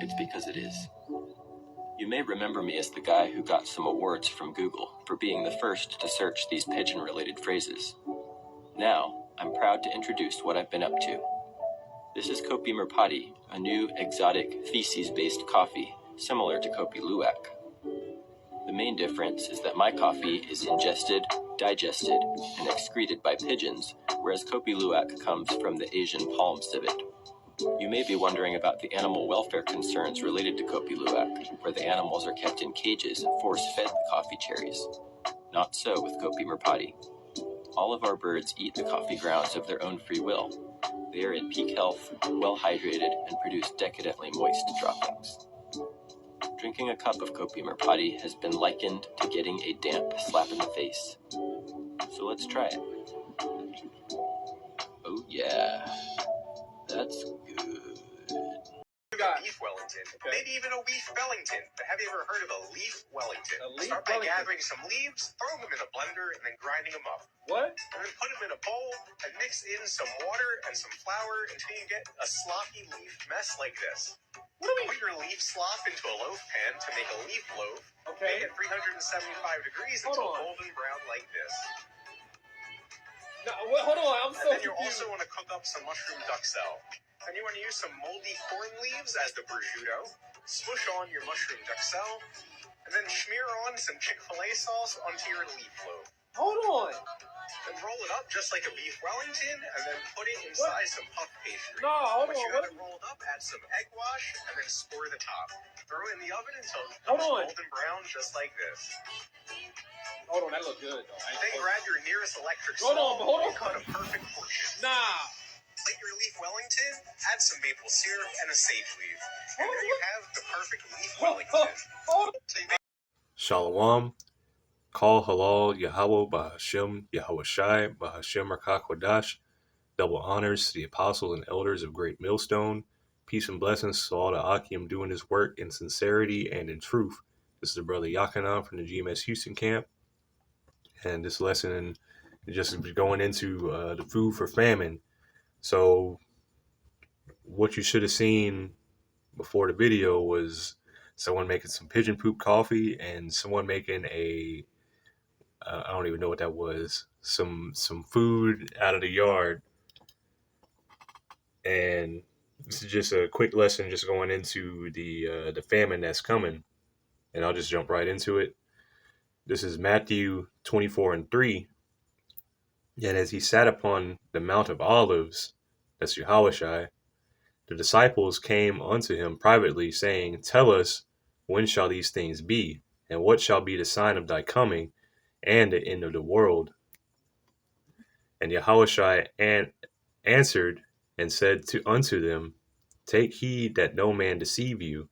it's because it is. You may remember me as the guy who got some awards from Google for being the first to search these pigeon-related phrases. Now, I'm proud to introduce what I've been up to. This is Kopi Merpati, a new, exotic, feces-based coffee, similar to Kopi Luwak. The main difference is that my coffee is ingested, digested, and excreted by pigeons, whereas Kopi Luwak comes from the Asian palm civet. You may be wondering about the animal welfare concerns related to Kopi Luwak, where the animals are kept in cages and force-fed the coffee cherries. Not so with Kopi Merpati. All of our birds eat the coffee grounds of their own free will. They are in peak health, well-hydrated, and produce decadently moist droppings. Drinking a cup of Kopi Merpati has been likened to getting a damp slap in the face. So let's try it. Oh yeah, that's good. Beef Wellington, maybe even a Leaf Bellington. But have you ever heard of a Leaf Wellington? Start by gathering some leaves, throwing them in a blender, and then grinding them up. What? And then put them in a bowl and mix in some water and some flour until you get a sloppy leaf mess like this. Put your leaf slop into a loaf pan to make a leaf loaf. Okay. Make it 375 degrees until golden brown like this. No, hold on, I'm so And then you confused. also want to cook up some mushroom duxelle. And you want to use some moldy corn leaves as the prosciutto. Smush on your mushroom duxelle. And then smear on some Chick-fil-A sauce onto your leaf loaf. Hold on. And roll it up just like a beef Wellington, and then put it inside some puff pastry. No, hold Once on. you have it rolled up, add some egg wash, and then score the top. Throw it in the oven until it becomes golden brown, just like this. Hold on, that looks good, though. Then grab your nearest electric Hold on, stove but hold on. and cut a perfect portion. Nah. Plate your leaf Wellington, add some maple syrup and a sage leaf. And there you have the perfect leaf Wellington. Shalom. Call halal Yahweh Bahashem Yahweh Shai Bahashem Rakakwadash. Double honors to the apostles and elders of Great Millstone. Peace and blessings to all the Akim doing this work in sincerity and in truth. This is the brother Yakanan from the GMS Houston camp. And this lesson is just going into the food for famine. So what you should have seen before the video was someone making some pigeon poop coffee and someone making a I don't even know what that was. Some food out of the yard. And this is just a quick lesson just going into the famine that's coming. And I'll just jump right into it. This is Matthew 24:3. And as he sat upon the Mount of Olives, that's Yahushua, the disciples came unto him privately, saying, Tell us, when shall these things be? And what shall be the sign of thy coming and the end of the world? And Yahushua answered and said unto them, Take heed that no man deceive you,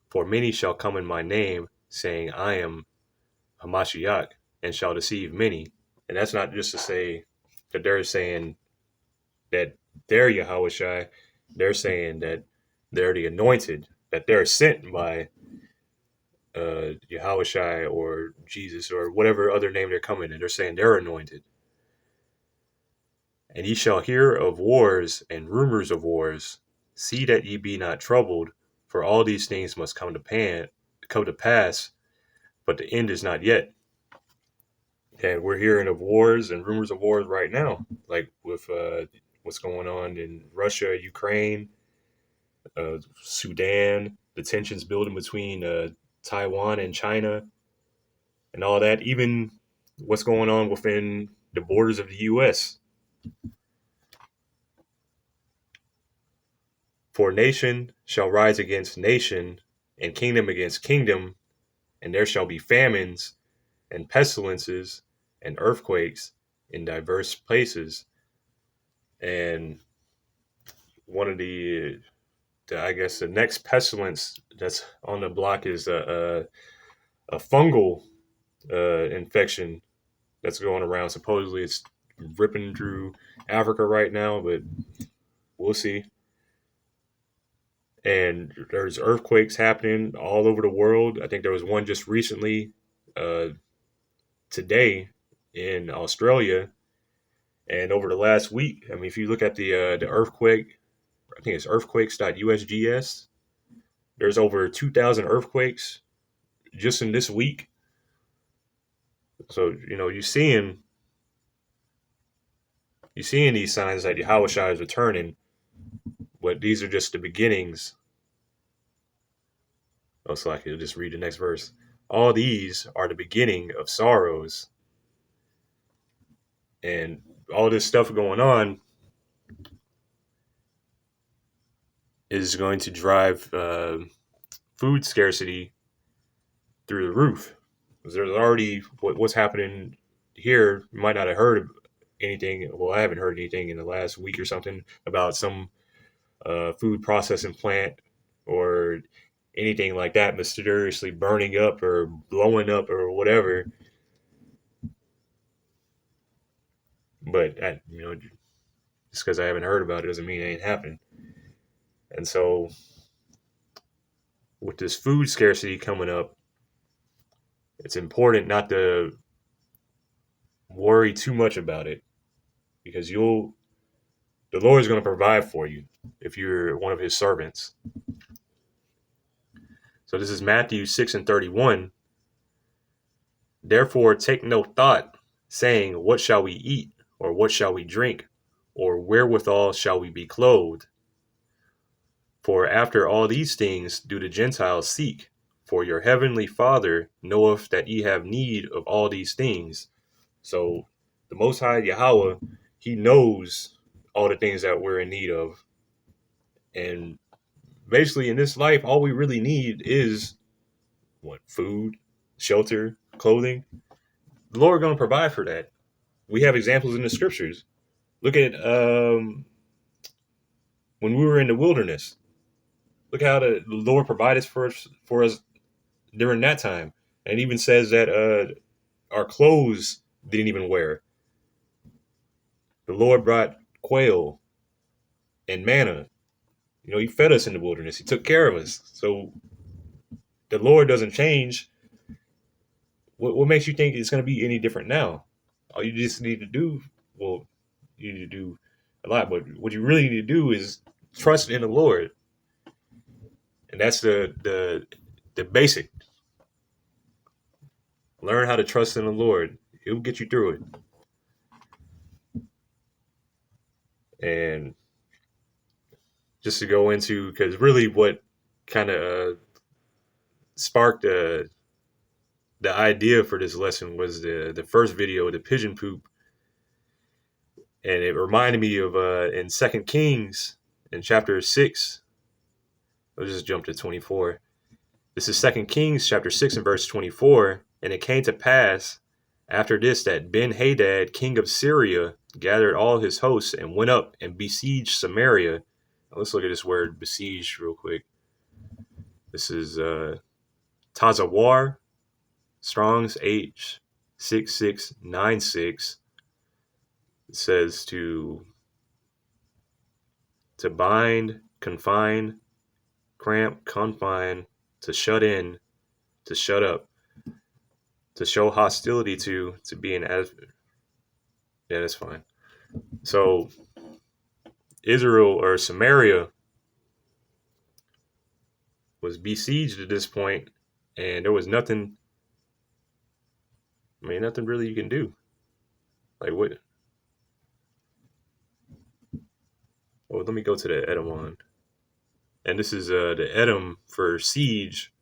for many shall come in my name, saying, I am Hamashiach, and shall deceive many. And that's not just to say that they're saying that they're Yahushua. They're saying that they're the anointed, that they're sent by Yahushua or Jesus or whatever other name they're coming in. They're saying they're anointed. And ye shall hear of wars and rumors of wars. See that ye be not troubled, for all these things must come to pass, but the end is not yet. And we're hearing of wars and rumors of wars right now, like with what's going on in Russia, Ukraine, Sudan, the tensions building between Taiwan and China, and all that. Even what's going on within the borders of the U.S. For nation shall rise against nation, and kingdom against kingdom, and there shall be famines and pestilences and earthquakes in diverse places. And one of the I guess the next pestilence that's on the block is a fungal infection that's going around. Supposedly it's ripping through Africa right now, but we'll see. And there's earthquakes happening all over the world. I think there was one just recently today in Australia. And over the last week, I mean, if you look at the earthquake, I think it's earthquakes.usgs. There's over 2,000 earthquakes just in this week. So, you're seeing these signs that Yahushua is returning, but these are just the beginnings. Oh, so I could just read the next verse. All these are the beginning of sorrows. And all this stuff going on is going to drive food scarcity through the roof. There's already what's happening here. You might not have heard anything. Well, I haven't heard anything in the last week or something about some food processing plant or anything like that mysteriously burning up or blowing up or whatever. But just because I haven't heard about it doesn't mean it ain't happening. And so, with this food scarcity coming up, it's important not to worry too much about it, because the Lord is going to provide for you if you're one of his servants. So this is Matthew 6:31. Therefore take no thought, saying, what shall we eat? Or what shall we drink? Or wherewithal shall we be clothed? For after all these things do the Gentiles seek. For your heavenly Father knoweth that ye have need of all these things. So the Most High Yahweh, he knows all the things that we're in need of. And basically in this life, all we really need is food, shelter, clothing. The Lord going to provide for that. We have examples in the scriptures. Look at when we were in the wilderness. Look how the Lord provided for us during that time. And it even says that our clothes didn't even wear. The Lord brought quail and manna. He fed us in the wilderness. He took care of us. So the Lord doesn't change. What makes you think it's going to be any different now? All you just need to do, you need to do a lot, but what you really need to do is trust in the Lord. And that's the basic. Learn how to trust in the Lord. He'll get you through it. And just to go into, because really what kind of sparked the idea for this lesson was the first video, the pigeon poop. And it reminded me of in 2 Kings in chapter 6. Let's just jump to 24. This is 2 Kings chapter 6 and verse 24. And it came to pass after this that Ben-Hadad, king of Syria, gathered all his hosts and went up and besieged Samaria. Now let's look at this word besieged real quick. This is Tazawar, Strong's H6696. It says to bind, confine, cramp, confine, to shut in, to shut up, to show hostility to be an adversary. Yeah, that's fine. So Israel or Samaria was besieged at this point, and there was nothing really you can do. Like what? Well, let me go to the Edom one. And this is the Edom for siege.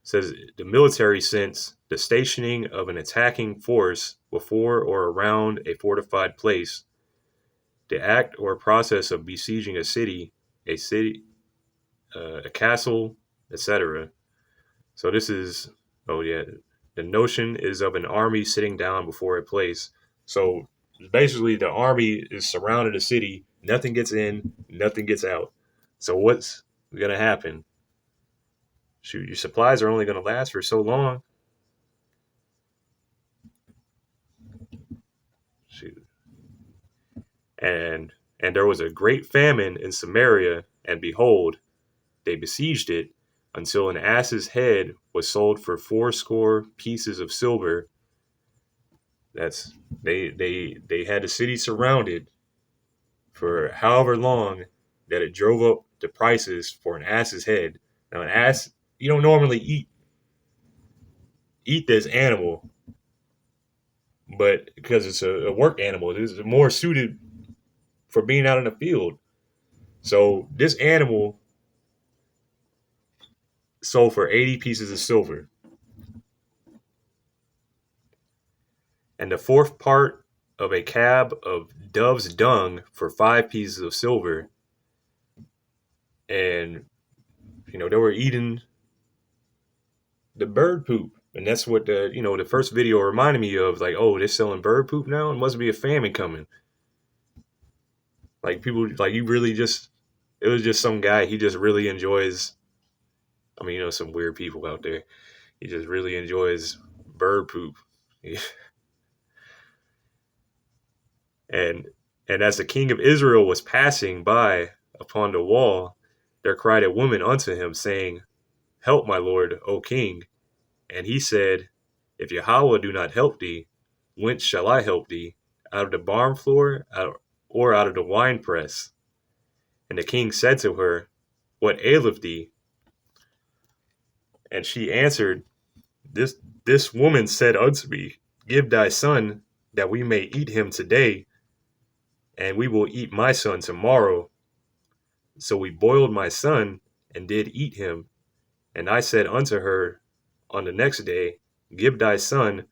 It says the military sense, the stationing of an attacking force before or around a fortified place, the act or process of besieging a city, a castle, etc. So this is, the notion is of an army sitting down before a place. So basically the army is surrounded a city, nothing gets in, nothing gets out. So what's going to happen? Shoot, your supplies are only going to last for so long. Shoot. And there was a great famine in Samaria, and behold, they besieged it until an ass's head was sold for 80 pieces of silver. That's they had the city surrounded for however long that it drove up the prices for an ass's head. Now, an ass, you don't normally eat this animal, but because it's a work animal, it is more suited for being out in the field. So this animal sold for 80 pieces of silver. And the fourth part of a cab of dove's dung for 5 pieces of silver. And, they were eating the bird poop. And that's what the first video reminded me of. Like, oh, they're selling bird poop now? It must be a famine coming. Like, people, like, it was just some guy. He just really enjoys, some weird people out there. He just really enjoys bird poop. And as the king of Israel was passing by upon the wall, there cried a woman unto him, saying, Help, my lord, O king. And he said, If Yahweh do not help thee, whence shall I help thee? Out of the barn floor, or out of the winepress? And the king said to her, What aileth thee? And she answered, This woman said unto me, Give thy son, that we may eat him today, and we will eat my son tomorrow. So we boiled my son, and did eat him. And I said unto her on the next day, Give thy son,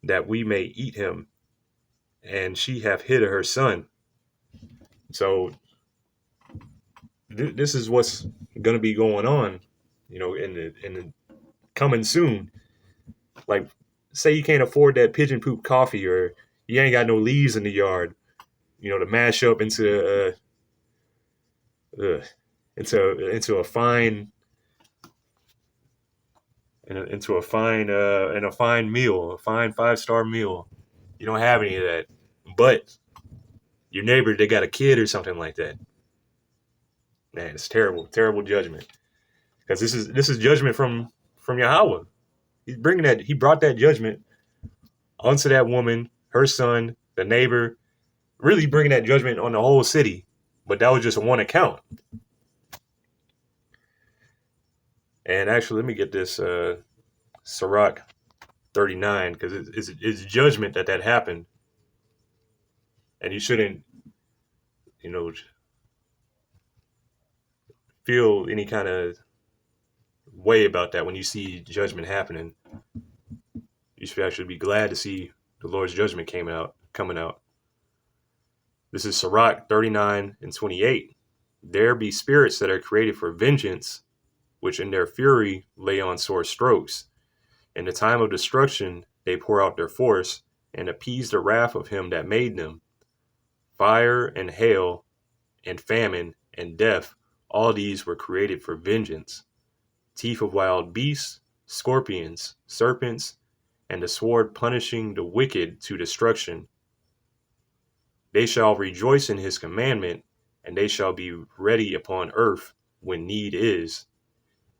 that we may eat him. And she hath hid her son. So this is what's going to be going on, in the coming soon. Like, say you can't afford that pigeon poop coffee, or you ain't got no leaves in the yard, to mash up into a fine a fine meal, a fine 5-star meal. You don't have any of that, but your neighbor, they got a kid or something like that. Man, it's terrible judgment. Because this is judgment from Yahweh. He brought that judgment onto that woman, her son, the neighbor, really bringing that judgment on the whole city. But that was just one account. And actually, let me get this Sirach 39, because it's judgment that happened. And you shouldn't, feel any kind of way about that when you see judgment happening. You should actually be glad to see the Lord's judgment coming out. This is Sirach 39:28. There be spirits that are created for vengeance, which in their fury lay on sore strokes. In the time of destruction they pour out their force, and appease the wrath of him that made them. Fire and hail and famine and death, all these were created for vengeance. Teeth of wild beasts, scorpions, serpents, and the sword punishing the wicked to destruction. They shall rejoice in his commandment, and they shall be ready upon earth when need is.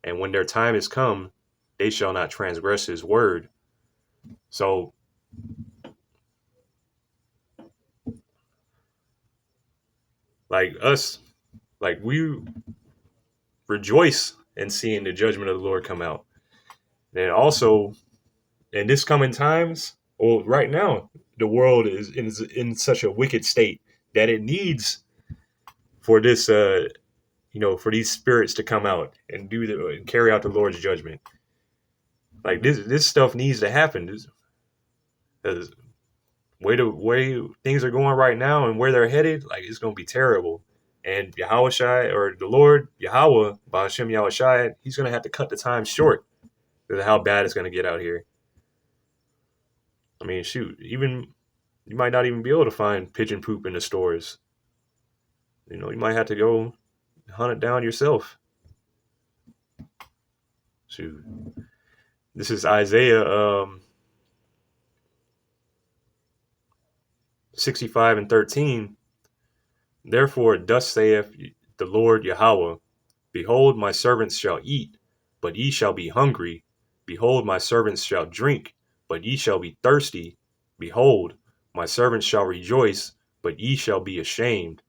And when their time is come, they shall not transgress his word. So, like us, like we rejoice in seeing the judgment of the Lord come out. And also, in this coming times, or right now, the world is in such a wicked state that it needs for this, for these spirits to come out and and carry out the Lord's judgment. Like this stuff needs to happen. Because way things are going right now and where they're headed, like it's gonna be terrible. And Yahushai, or the Lord Yahweh, Ba'ashem Yahushai, he's gonna have to cut the time short because of how bad it's gonna get out here. I mean, shoot, even you might not even be able to find pigeon poop in the stores. You might have to go hunt it down yourself. Shoot. This is Isaiah 65:13. Therefore, thus saith the Lord Yahweh, Behold, my servants shall eat, but ye shall be hungry. Behold, my servants shall drink, but ye shall be thirsty. Behold, my servants shall rejoice, but ye shall be ashamed.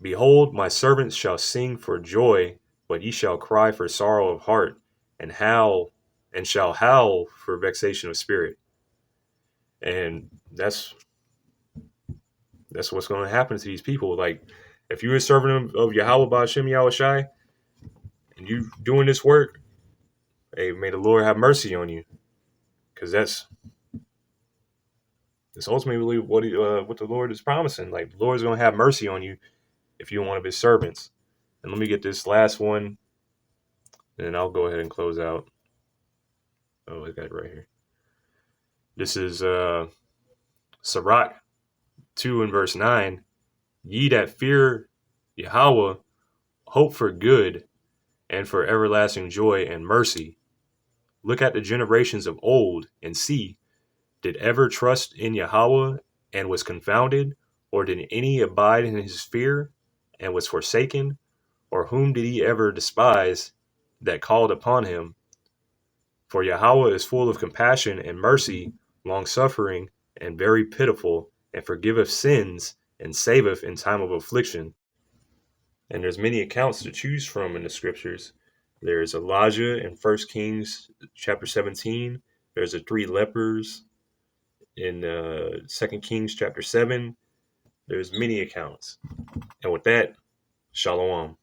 Behold, my servants shall sing for joy but ye shall cry for sorrow of heart, and shall howl for vexation of spirit. And that's what's going to happen to these people. Like, if you're a servant of Yahweh Ba'Shem Yahweh Shai, and you doing this work, hey, may the Lord have mercy on you, because that's ultimately what the Lord is promising. Like, the Lord's going to have mercy on you if you're one of His servants. And let me get this last one, and then I'll go ahead and close out. Oh, I got it right here. This is Sirach 2 and verse 9. Ye that fear Yahweh, hope for good and for everlasting joy and mercy. Look at the generations of old and see, did ever trust in Yahweh and was confounded? Or did any abide in his fear and was forsaken? Or whom did he ever despise that called upon him? For Yahweh is full of compassion and mercy, long-suffering, and very pitiful, and forgiveth sins, and saveth in time of affliction. And there's many accounts to choose from in the scriptures. There's Elijah in 1 Kings chapter 17. There's the 3 lepers in 2 Kings chapter 7. There's many accounts. And with that, Shalom.